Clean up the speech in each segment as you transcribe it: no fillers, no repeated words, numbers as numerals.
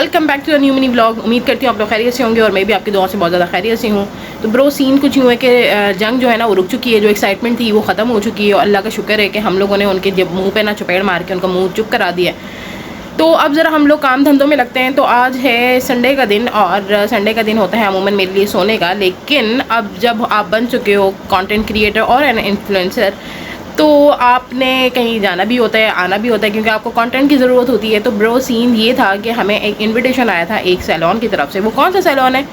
Welcome back to the new mini blog. उम्मीद करती हूँ आप लोग खैरियत से होंगे और मैं भी आपकी दुआ से बहुत ज़्यादा खैरियत से हूँ। तो ब्रो सीन कुछ यूँ है कि जंग जो है ना वो रुक चुकी है, जो एक्साइटमेंट थी वो ख़त्म हो चुकी है और अल्लाह का शुक्र है कि हम लोगों ने उनके जब मुँह पे ना चपेड़ मार के उनका मुँह चुप करा दिया। तो अब ज़रा हम लोग काम धंधों में लगते हैं। तो आज है संडे का दिन और संडे का दिन होता है अमूमन मेरे लिए सोने का, लेकिन अब जब आप बन चुके हो कंटेंट क्रिएटर और एन इन्फ्लुएंसर तो आपने कहीं जाना भी होता है, आना भी होता है, क्योंकि आपको कंटेंट की ज़रूरत होती है। तो ब्रो सीन ये था कि हमें एक इनविटेशन आया था एक सैलून की तरफ से। वो कौन सा सैलून है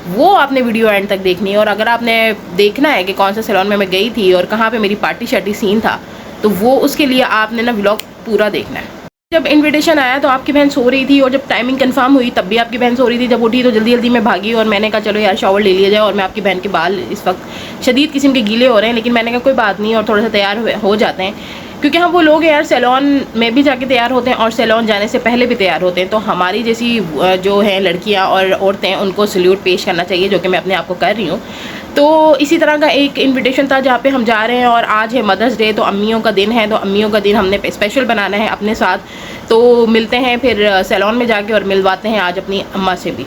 वो आपने वीडियो एंड तक देखनी है, और अगर आपने देखना है कि कौन सा सैलून में मैं गई थी और कहाँ पे मेरी पार्टी शार्टी सीन था, तो वो उसके लिए आपने ना व्लॉग पूरा देखना है। जब इनविटेशन आया तो आपकी बहन सो रही थी, और जब टाइमिंग कंफर्म हुई तब भी आपकी बहन सो रही थी। जब उठी तो जल्दी जल्दी में भागी और मैंने कहा चलो यार शावर ले लिया जाए। और मैं आपकी बहन के बाल इस वक्त शदीद किस्म के गीले हो रहे हैं, लेकिन मैंने कहा कोई बात नहीं और थोड़ा सा तैयार हो जाते हैं, क्योंकि हम वो लोग यार सैलून में भी जाके तैयार होते हैं और सैलून जाने से पहले भी तैयार होते हैं। तो हमारी जैसी जो हैं लड़कियाँ और औरतें, उनको सल्यूट पेश करना चाहिए, जो कि मैं अपने आप को कर रही हूँ। तो इसी तरह का एक इनविटेशन था जहाँ पे हम जा रहे हैं, और आज है मदर्स डे, तो अम्मियों का दिन है। तो अम्मियों का दिन हमने स्पेशल बनाना है अपने साथ। तो मिलते हैं फिर सैलून में जाके और मिलवाते हैं आज अपनी अम्मा से भी।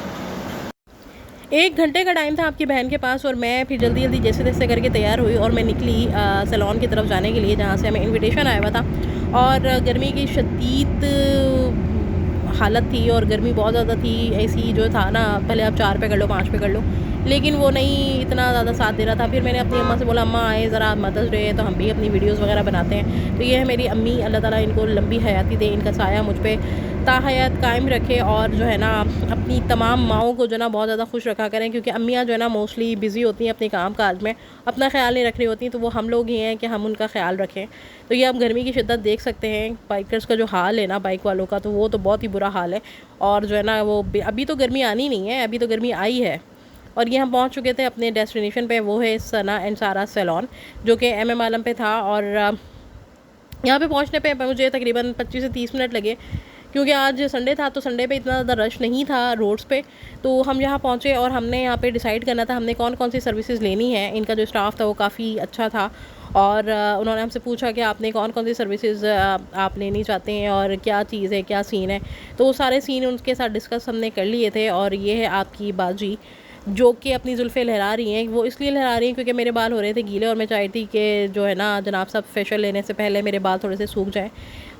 1 घंटे का टाइम था आपकी बहन के पास, और मैं फिर जल्दी जल्दी जैसे तैसे करके तैयार हुई और मैं निकली सैलून की तरफ जाने के लिए, जहाँ से हमें इनविटेशन आया हुआ था। और गर्मी की शदीद हालत थी और गर्मी बहुत ज़्यादा थी। ऐसी जो था ना, पहले आप 4 पे कर लो 5 पे कर लो, लेकिन वो नहीं इतना ज़्यादा साथ दे रहा था। फिर मैंने अपनी अम्मा से बोला अम्मा आए ज़रा, मदर्स डे है तो हम भी अपनी वीडियोस वगैरह बनाते हैं। तो ये है मेरी अम्मी, अल्लाह ताला इनको लंबी हयाती दे, इनका साया मुझ पे ताहयात कायम रखे, और जो है ना अपनी तमाम माओं को जो ना बहुत ज़्यादा खुश रखा करें, क्योंकि अम्मियाँ जो है ना मोस्टली बिज़ी होती हैं अपने काम काज में, अपना ख्याल नहीं रख रही होती। तो वो हम लोग ही हैं कि हम उनका ख्याल रखें। तो ये आप गर्मी की शिद्दत देख सकते हैं, बाइकर्स का जो हाल है ना, बाइक वालों का, तो वो तो बहुत ही बुरा हाल है। और जो है ना वो अभी तो गर्मी आनी नहीं है, अभी तो गर्मी आई है। और ये हम पहुंच चुके थे अपने डेस्टिनेशन पे, वो है सना एंड सारा सैलून, जो कि MM आलम पे था। और यहाँ पे पहुँचने पे मुझे तकरीबन 25 से 30 मिनट लगे, क्योंकि आज संडे था तो संडे पे इतना ज़्यादा रश नहीं था रोड्स पे। तो हम यहाँ पहुँचे और हमने यहाँ पे डिसाइड करना था हमने कौन कौन सी सर्विसेज लेनी है। इनका जो स्टाफ था वो काफ़ी अच्छा था, और उन्होंने हमसे पूछा कि आपने कौन कौन सी सर्विसेज आप लेनी चाहते हैं और क्या चीज़ है, क्या सीन है। तो वो सारे सीन उनके साथ डिस्कस हमने कर लिए थे। और ये है आपकी बाजी, जो कि अपनी जुल्फ़ें लहरा रही हैं। वो इसलिए लहरा रही हैं क्योंकि मेरे बाल हो रहे थे गीले, और मैं चाहती कि जो है ना जनाब साहब फेशियल लेने से पहले मेरे बाल थोड़े से सूख जाएं।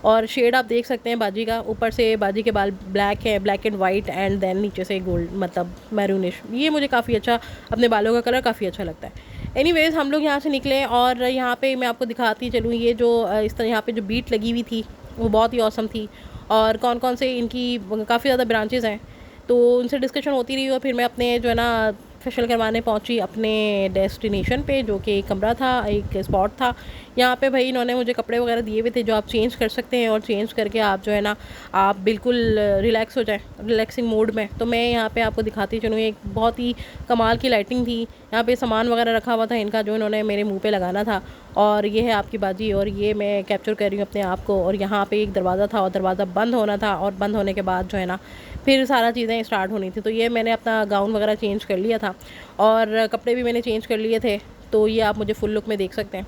और शेड आप देख सकते हैं बाजी का, ऊपर से बाजी के बाल ब्लैक है, black and white, and then नीचे से गोल्ड, मतलब मैरूनिश। ये मुझे काफ़ी अच्छा, अपने बालों का कलर काफ़ी अच्छा लगता है। एनीवेज़ हम लोग यहाँ से निकले, और यहाँ पे मैं आपको दिखाती चलूँ, ये जो इस तरह यहाँ पे जो बीट लगी हुई थी वो बहुत ही औसम थी। और कौन कौन से इनकी काफ़ी ज़्यादा ब्रांचेज़ हैं, तो उनसे डिस्कशन होती रही। और फिर मैं अपने जो है ना फेशियल करवाने पहुंची अपने डेस्टिनेशन पे, जो कि एक कमरा था, एक स्पॉट था। यहाँ पे भाई इन्होंने मुझे कपड़े वगैरह दिए हुए थे जो आप चेंज कर सकते हैं, और चेंज करके आप जो है ना आप बिल्कुल रिलैक्स हो जाएं, रिलैक्सिंग मूड में। तो मैं यहाँ पे आपको दिखाती चलूँ, एक बहुत ही कमाल की लाइटिंग थी। यहाँ पे सामान वगैरह रखा हुआ था इनका, जो इन्होंने मेरे मुँह पर लगाना था। और ये है आपकी बाजी, और ये मैं कैप्चर कर रही हूँ अपने आप को। और यहाँ पर एक दरवाज़ा था और दरवाज़ा बंद होना था, और बंद होने के बाद जो है ना फिर सारा चीज़ें स्टार्ट होनी थी। तो ये मैंने अपना गाउन वगैरह चेंज कर लिया था, और कपड़े भी मैंने चेंज कर लिए थे। तो ये आप मुझे फुल लुक में देख सकते हैं।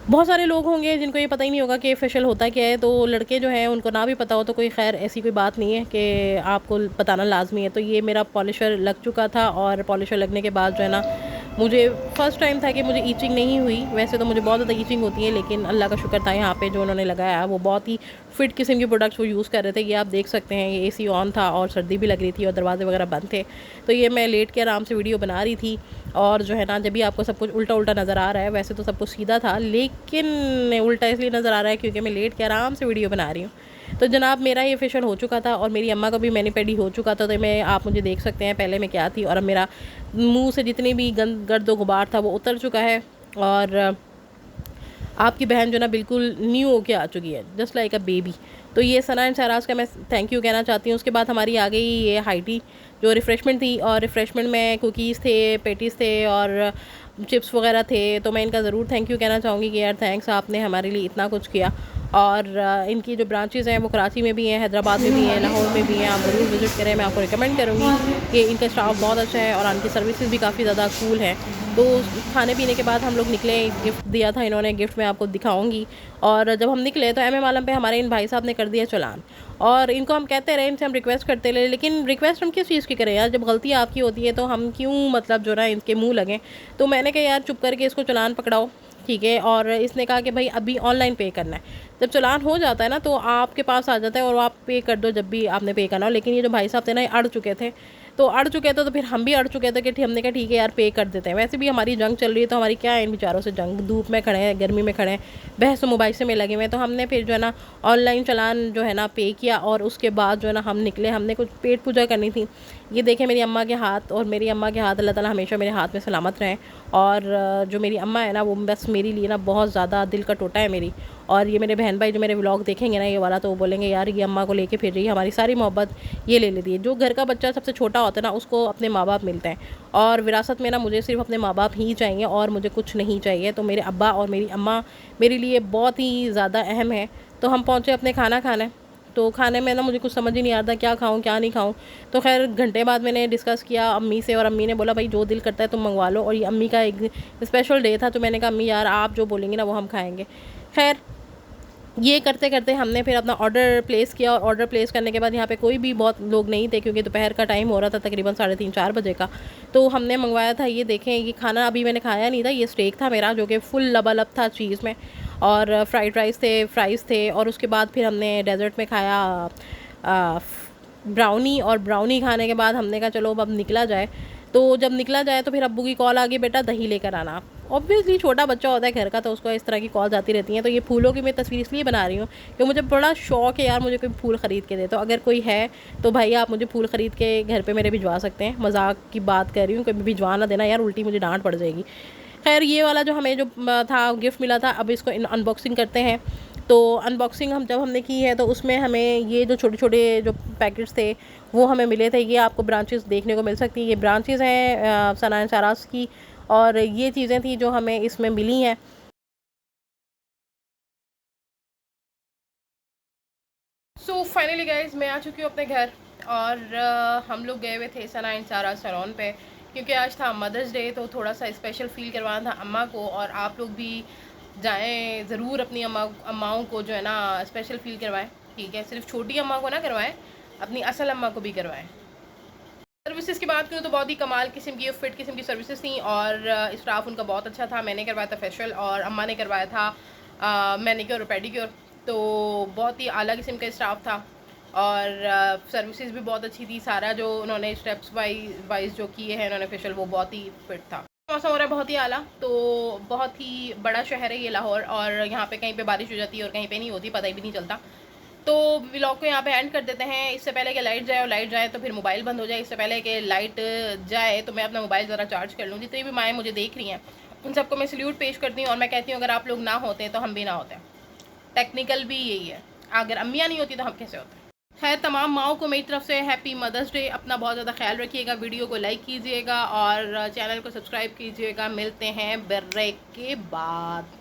बहुत सारे लोग होंगे जिनको ये पता ही नहीं होगा कि फेशियल होता क्या है। तो लड़के जो हैं उनको ना भी पता हो तो कोई खैर ऐसी कोई बात नहीं है कि आपको बताना लाजमी है। तो ये मेरा पॉलिशर लग चुका था, और पॉलिशर लगने के बाद जो है ना मुझे फ़र्स्ट टाइम था कि मुझे ईचिंग नहीं हुई। वैसे तो मुझे बहुत ज़्यादा ईचिंग होती है, लेकिन अल्लाह का शुक्र था यहाँ पे जो उन्होंने लगाया वो बहुत ही फिट किस्म के प्रोडक्ट्स वो यूज़ कर रहे थे। ये आप देख सकते हैं, ये AC ऑन था और सर्दी भी लग रही थी और दरवाजे वगैरह बंद थे। तो ये मैं लेट के आराम से वीडियो बना रही थी। और जो है ना जब भी आपको सब कुछ उल्टा उल्टा नज़र आ रहा है, वैसे तो सब कुछ सीधा था, लेकिन उल्टा इसलिए नज़र आ रहा है क्योंकि मैं लेट के आराम से वीडियो बना रही हूँ। तो जनाब मेरा ये फेशियल हो चुका था, और मेरी अम्मा का भी मैनी पेडी हो चुका था। तो मैं आप मुझे देख सकते हैं पहले मैं क्या थी, और अब मेरा मुंह से जितनी भी गर्द गुबार था वो उतर चुका है। और आपकी बहन जो ना बिल्कुल न्यू होके आ चुकी है, जस्ट लाइक अ बेबी। तो ये सना एंड सराज का मैं थैंक यू कहना चाहती हूँ। उसके बाद हमारी आ गई ये हाई टी, जो रिफ़्रेशमेंट थी, और रिफ़्रेशमेंट में कुकीज़ थे, पेटीज़ थे और चिप्स वगैरह थे। तो मैं इनका ज़रूर थैंक यू कहना चाहूँगी कि यार थैंक्स, आपने हमारे लिए इतना कुछ किया। और इनकी जो ब्रांचेज़ हैं वो कराची में भी हैं, हैदराबाद में भी हैं, लाहौर में भी हैं। आप ज़रूर विज़िट करें, मैं आपको रिकमेंड करूँगी कि इनका स्टाफ बहुत अच्छा है और इनकी सर्विसेज भी काफ़ी ज़्यादा कूल है। तो खाने पीने के बाद हम लोग निकले, गिफ्ट दिया था इन्होंने, गिफ्ट मैं आपको दिखाऊँगी। और जब हम निकले तो MM आलम पे हमारे इन भाई साहब ने कर दिया चालान। और इनको हम कहते रहे, इनसे हम रिक्वेस्ट करते रहे, लेकिन रिक्वेस्ट हम किस चीज़ की करें यार, जब गलती आपकी होती है तो हम क्यों मतलब जो ना इनके मुँह लगें। तो मैंने कहा यार चुप करके इसको चालान पकड़ाओ, ठीक है। और इसने कहा कि भाई अभी ऑनलाइन पे करना है। जब चालान हो जाता है ना तो आपके पास आ जाता है और आप पे कर दो जब भी आपने पे करना हो। लेकिन ये जो भाई साहब थे ना, ये अड़ चुके थे, तो फिर हम भी अड़ चुके थे कि हमने कहा ठीक है यार पे कर देते हैं। वैसे भी हमारी जंग चल रही है तो हमारी क्या है इन बेचारों से जंग, धूप में खड़े हैं, गर्मी में खड़े हैं, बहस मुबाइसे में लगे हुए हैं। तो हमने फिर जो है ना ऑनलाइन चालान जो है ना पे किया और उसके बाद जो है ना हम निकले। हमने कुछ पेट पूजा करनी थी। ये देखें मेरी अम्मा के हाथ, और मेरी अम्मा के हाथ अल्लाह ताला हमेशा मेरे हाथ में सलामत रहें। और जो मेरी अम्मा है ना वो बस मेरे लिए ना बहुत ज़्यादा दिल का टोटा है मेरी। और ये मेरे बहन भाई जो मेरे व्लॉग देखेंगे ना ये वाला, तो वो बोलेंगे यार ये अम्मा को लेके फिर रही है, हमारी सारी मोहब्बत ये ले लेती है। जो घर का बच्चा सबसे छोटा होता है ना उसको अपने माँ बाप मिलते हैं, और विरासत में ना मुझे सिर्फ अपने माँ बाप ही चाहिए और मुझे कुछ नहीं चाहिए। तो मेरे अब्बा और मेरी अम्मा मेरे लिए बहुत ही ज़्यादा अहम है। तो हम पहुँचे अपने खाना खाने। तो खाने में ना मुझे कुछ समझ ही नहीं आता क्या खाऊं क्या नहीं खाऊं। तो खैर घंटे बाद मैंने डिस्कस किया अम्मी से, और अम्मी ने बोला भाई जो दिल करता है तुम मंगवा लो। और ये अम्मी का एक स्पेशल डे था, तो मैंने कहा अम्मी यार आप जो बोलेंगी ना वो हम खाएंगे। खैर ये करते करते हमने फिर अपना ऑर्डर प्लेस किया, और ऑर्डर प्लेस करने के बाद यहाँ पे कोई भी बहुत लोग नहीं थे क्योंकि दोपहर का टाइम हो रहा था, तकरीबन 3:30-4 बजे का। तो हमने मंगवाया था, ये देखें ये खाना अभी मैंने खाया नहीं था। ये स्टेक था मेरा जो कि फुल लबालब था चीज़ में, और फ्राइड राइस थे, फ्राइज़ थे। और उसके बाद फिर हमने डेजर्ट में खाया ब्राउनी। और ब्राउनी खाने के बाद हमने कहा चलो अब निकला जाए। तो जब निकला जाए तो फिर अब्बू की कॉल आ गई, बेटा दही लेकर आना। ऑब्वियसली छोटा बच्चा होता है घर का तो उसको इस तरह की कॉल आती रहती हैं। तो ये फूलों की मैं तस्वीर इसलिए बना रही हूँ कि मुझे बड़ा शौक है यार, मुझे कोई फूल ख़रीद के दे। तो अगर कोई है तो भाई आप मुझे फूल ख़रीद के घर पे मेरे भिजवा सकते हैं। मजाक की बात कर रही हूँ, कभी भिजवा ना देना यार, उल्टी मुझे डांट पड़ जाएगी। खैर ये वाला जो हमें जो था गिफ्ट मिला था, अब इसको अनबॉक्सिंग करते हैं। तो अनबॉक्सिंग जब हमने की है तो उसमें हमें ये जो छोटे छोटे जो पैकेट्स थे वो हमें मिले थे। ये आपको ब्रांचेस देखने को मिल सकती हैं, ये ब्रांचेस हैं सनान सारास की। और ये चीज़ें थी जो हमें इसमें मिली हैं। सो फाइनली गाइज मैं आ चुकी हूँ अपने घर, और हम लोग गए हुए थे सना एंड सारा सैलून पे क्योंकि आज था मदर्स डे। तो थोड़ा सा स्पेशल फ़ील करवाना था अम्मा को, और आप लोग भी जाएं ज़रूर, अपनी अम्माओं को जो है ना स्पेशल फ़ील करवाएं, ठीक है। सिर्फ छोटी अम्मा को ना करवाएं, अपनी असल अम्मा को भी करवाएं। सर्विसेज की बात करूँ तो बहुत ही कमाल किस्म की फिट किस्म की सर्विसेज थी, और स्टाफ उनका बहुत अच्छा था। मैंने करवाया था फेशियल और अम्मा ने करवाया था मैनिक्योर और पेडिक्योर। तो बहुत ही आला किस्म का स्टाफ था, और सर्विसेज भी बहुत अच्छी थी। सारा जो उन्होंने स्टेप्स वाइज जो किए हैं उन्होंने फेशियल, वो बहुत ही फिट था। मौसम हो रहा है बहुत ही आला, तो बहुत ही बड़ा शहर है ये लाहौर, और यहाँ पे कहीं पे बारिश हो जाती है और कहीं पे नहीं होती, पता ही भी नहीं चलता। तो व्लॉग को यहाँ पे एंड कर देते हैं। इससे पहले कि लाइट जाए, और लाइट जाए तो फिर मोबाइल बंद हो जाए, इससे पहले कि लाइट जाए तो मैं अपना मोबाइल ज़रा चार्ज कर लूँ। जितनी भी माएँ मुझे देख रही हैं उन सबको मैं सल्यूट पेश करती हूँ, और मैं कहती हूँ अगर आप लोग ना होते तो हम भी ना होते। टेक्निकल भी यही है, अगर अम्मियाँ नहीं होती तो हम कैसे होते। है तमाम माओं को मेरी तरफ से हैप्पी मदर्स डे। अपना बहुत ज़्यादा ख्याल रखिएगा, वीडियो को लाइक कीजिएगा और चैनल को सब्सक्राइब कीजिएगा। मिलते हैं ब्रेक के बाद।